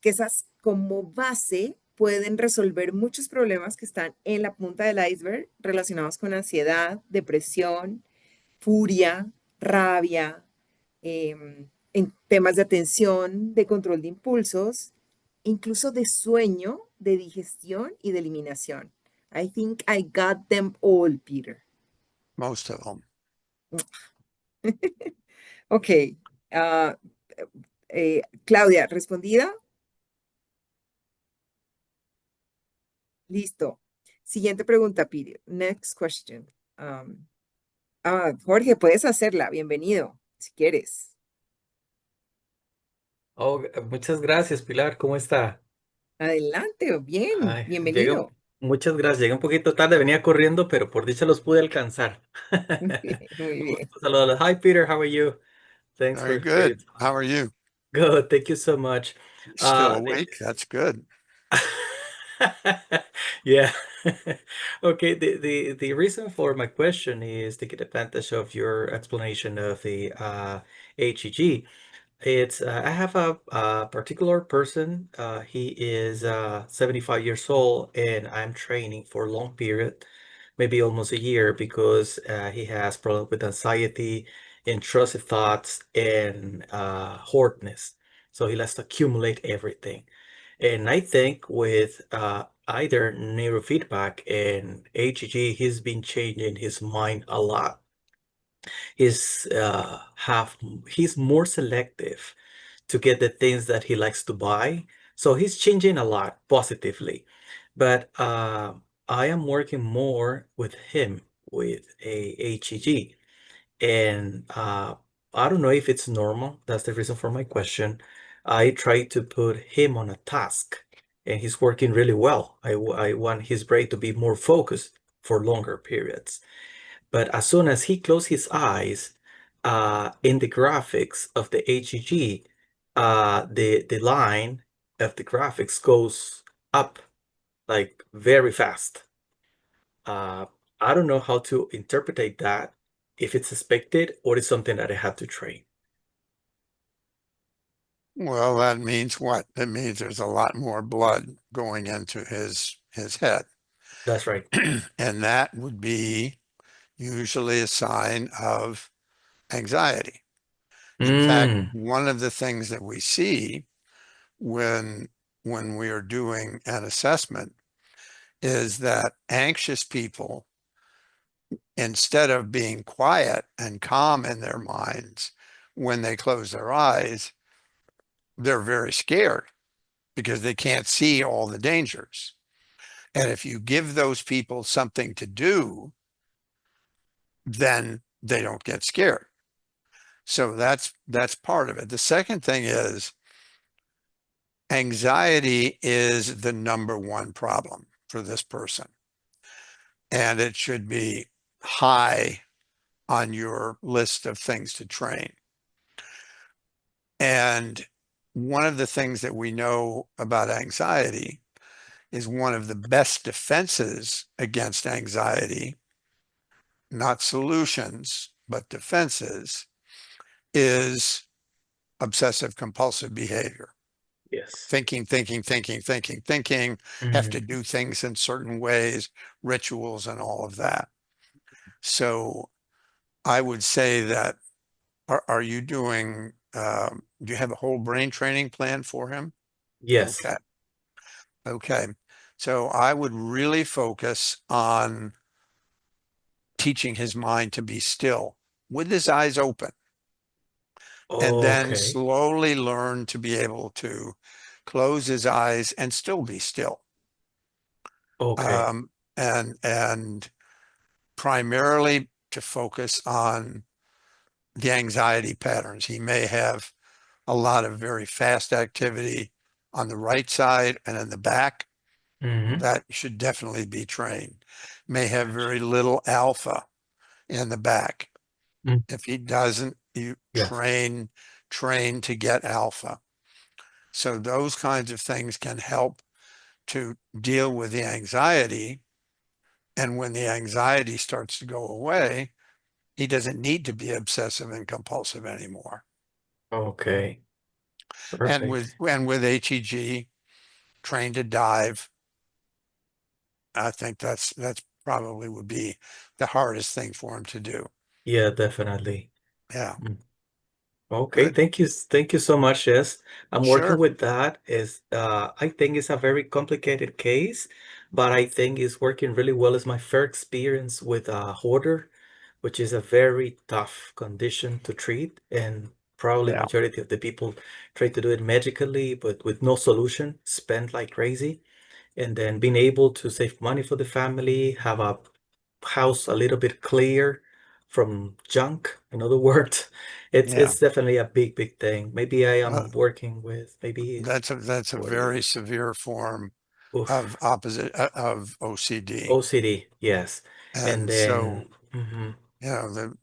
Que esas como base pueden resolver muchos problemas que están en la punta del iceberg relacionados con ansiedad, depresión, furia, rabia, en temas de atención, de control de impulsos, incluso de sueño, de digestión y de eliminación. I think I got them all, Peter. Most of them. Ok. Claudia, ¿respondida? Listo. Siguiente pregunta, Peter. Next question. Jorge, puedes hacerla. Bienvenido, si quieres. Oh, muchas gracias, Pilar. ¿Cómo está? Adelante, bien, Ay, bienvenido. muchas gracias. Llegué un poquito tarde, venía corriendo, pero por dicha los pude alcanzar. Muy Un bien. gusto saludarlos. Hi, Peter. How are you? Thanks Very for your good. How are you? Good. Thank you so much. Still Uh, awake? That's good. yeah. Okay. The reason for my question is to get advantage of your explanation of the HEG. It's I have a particular person. He is 75 years old, and I'm training for a long period, maybe almost a year, because he has problems with anxiety, intrusive thoughts, and hoardness. So he likes to accumulate everything. And I think with either neurofeedback and HEG, he's been changing his mind a lot. He's more selective to get the things that he likes to buy. So he's changing a lot positively. But I am working more with him with a HEG. And I don't know if it's normal. That's the reason for my question. I try to put him on a task, and he's working really well. I want his brain to be more focused for longer periods. But as soon as he closed his eyes, in the graphics of the HEG, the line of the graphics goes up like very fast. I don't know how to interpret that, if it's expected or it's something that I have to train. Well, that means what? That means there's a lot more blood going into his head. That's right. And that would be usually a sign of anxiety. In fact, one of the things that we see when we are doing an assessment is that anxious people, instead of being quiet and calm in their minds when they close their eyes, they're very scared because they can't see all the dangers. And if you give those people something to do, then they don't get scared. So that's part of it. The second thing is anxiety is the number one problem for this person. And it should be high on your list of things to train. And one of the things that we know about anxiety is one of the best defenses against anxiety, not solutions, but defenses, is obsessive compulsive behavior. Yes. Thinking, have to do things in certain ways, rituals and all of that. So I would say that, are you doing, do you have a whole brain training plan for him? Yes. Okay. So I would really focus on teaching his mind to be still with his eyes open. And then Okay. slowly learn to be able to close his eyes and still be still. Okay. And primarily to focus on the anxiety patterns. He may have a lot of very fast activity on the right side and in the back. That should definitely be trained. May have very little alpha in the back. If he doesn't, you Yes. train to get alpha. So those kinds of things can help to deal with the anxiety. And when the anxiety starts to go away, he doesn't need to be obsessive and compulsive anymore. Okay. And Perfect. with HEG, trained to dive, I think that's probably would be the hardest thing for him to do. Yeah, definitely. Yeah, Okay, good. thank you so much. Yes, I'm working Sure. with that. I think it's a very complicated case, but I think it's working really well. It's my first experience with a hoarder, which is a very tough condition to treat, and probably Yeah. majority of the people try to do it magically, but with no solution, spend like crazy, and then being able to save money for the family, have a house a little bit clear from junk. In other words, it's Yeah. it's definitely a big thing. Maybe I am Uh, working with maybe That's a 40. very severe form Oof. of of OCD. OCD, yes. And And so, then you know,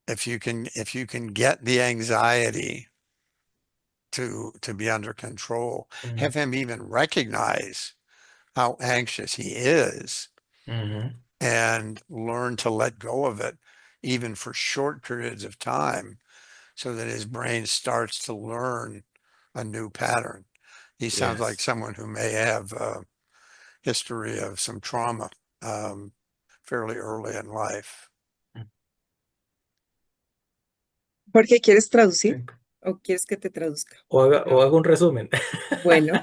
if you can get the anxiety to be under control, have him even recognize how anxious he is and learn to let go of it, even for short periods of time, so that his brain starts to learn a new pattern. He sounds like yes. someone who may have a history of some trauma fairly early in life. Jorge, ¿quieres traducir Ok. o quieres que te traduzca? O hago un resumen. Bueno,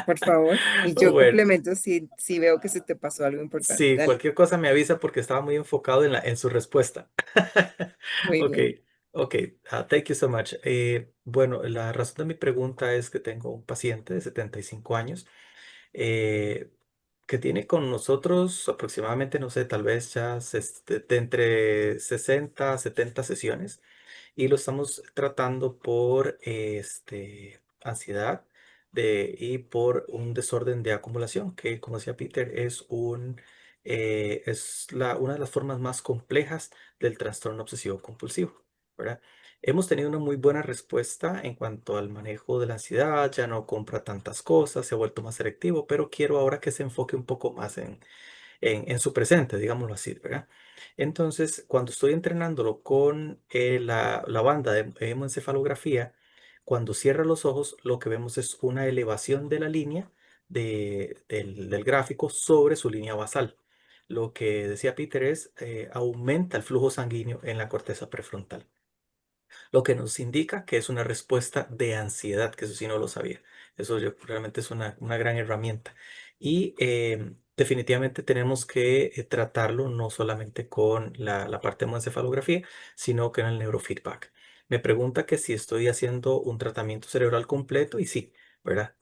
por favor. Y yo Bueno, complemento si veo que se te pasó algo importante. sí, Dale. cualquier cosa me avisa porque estaba muy enfocado en su respuesta. Muy Ok, bien. ok. Thank you so much. Bueno, la razón de mi pregunta es que tengo un paciente de 75 años eh, que tiene con nosotros aproximadamente, no sé, tal vez ya de entre 60 a 70 sesiones y lo estamos tratando por ansiedad y por un desorden de acumulación, que como decía Peter, una de las formas más complejas del trastorno obsesivo compulsivo, ¿verdad? Hemos tenido una muy buena respuesta en cuanto al manejo de la ansiedad, ya no compra tantas cosas, se ha vuelto más selectivo, pero quiero ahora que se enfoque un poco más en su presente, digámoslo así, ¿verdad? Entonces, cuando estoy entrenándolo con la banda de hemoencefalografía, cuando cierra los ojos, lo que vemos es una elevación de la línea del gráfico sobre su línea basal. Lo que decía Peter es, aumenta el flujo sanguíneo en la corteza prefrontal, lo que nos indica que es una respuesta de ansiedad, que eso sí no lo sabía. Eso realmente es una gran herramienta. Y definitivamente tenemos que tratarlo no solamente con la parte de encefalografía, sino con el neurofeedback. Me pregunta que si estoy haciendo un tratamiento cerebral completo y sí, ¿verdad?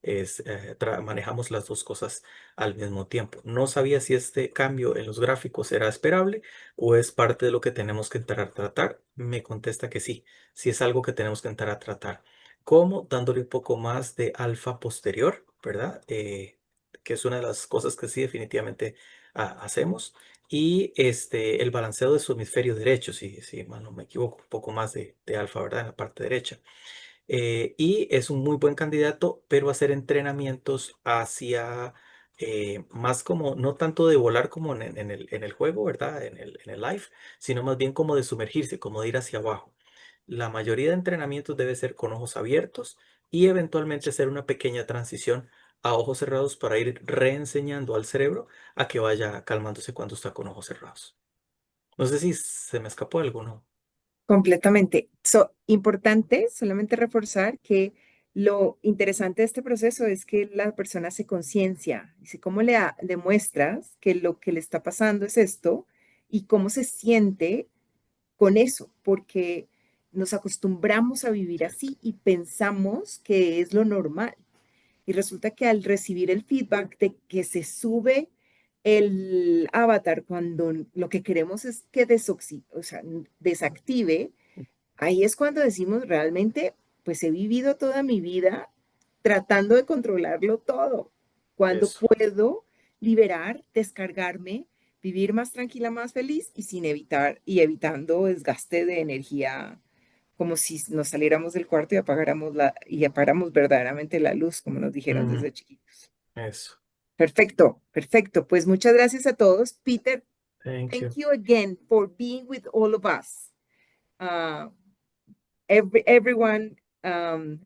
Manejamos las dos cosas al mismo tiempo. No sabía si este cambio en los gráficos era esperable o es parte de lo que tenemos que entrar a tratar. Me contesta que sí, si es algo que tenemos que entrar a tratar. ¿Cómo? Dándole un poco más de alfa posterior, ¿verdad? Que es una de las cosas que sí definitivamente hacemos. Y el balanceo de su hemisferio derecho, si mal no me equivoco, un poco más de alfa, ¿verdad? En la parte derecha. Y es un muy buen candidato, pero hacer entrenamientos hacia más como, no tanto de volar como en el juego, ¿verdad? En el live, sino más bien como de sumergirse, como de ir hacia abajo. La mayoría de entrenamientos debe ser con ojos abiertos y eventualmente hacer una pequeña transición a ojos cerrados para ir reenseñando al cerebro a que vaya calmándose cuando está con ojos cerrados. No sé si se me escapó algo, ¿no? Completamente. Importante solamente reforzar que lo interesante de este proceso es que la persona se conciencia. Dice, ¿cómo le muestras que lo que le está pasando es esto y cómo se siente con eso? Porque nos acostumbramos a vivir así y pensamos que es lo normal. Y resulta que al recibir el feedback de que se sube el avatar cuando lo que queremos es que o sea, desactive, ahí es cuando decimos realmente, pues he vivido toda mi vida tratando de controlarlo todo. Cuando Eso. puedo liberar, descargarme, vivir más tranquila, más feliz y sin evitar y evitando desgaste de energía, como si nos saliéramos del cuarto y apagáramos verdaderamente la luz, como nos dijeron Mm, desde chiquitos. eso. Perfecto, perfecto. Pues muchas gracias a todos. Peter, Thank you. Thank you again for being with all of us. Everyone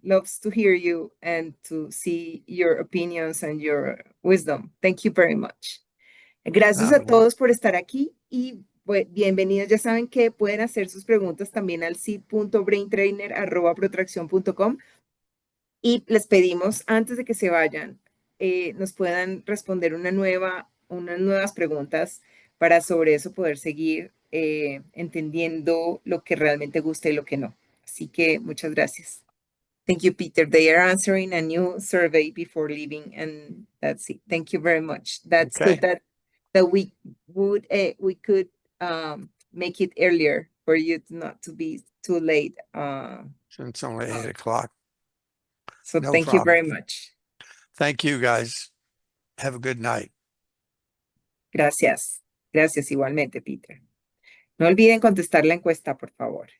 loves to hear you and to see your opinions and your wisdom. Thank you very much. Gracias a todos por estar aquí y bienvenidos. Ya saben que pueden hacer sus preguntas también al sid.braintrainer@protraccion.com y les pedimos antes de que se vayan nos puedan responder unas nuevas preguntas para sobre eso poder seguir entendiendo lo que realmente gusta y lo que no. Así que muchas gracias. Thank you, Peter. They are answering a new survey before leaving, and that's it. Thank you very much. That's Okay. good that we could make it earlier for you not to be too late. It's only 8 o'clock. So No thank you very problem. much. Thank you, guys. Have a good night. Gracias. Gracias igualmente, Peter. No olviden contestar la encuesta, por favor.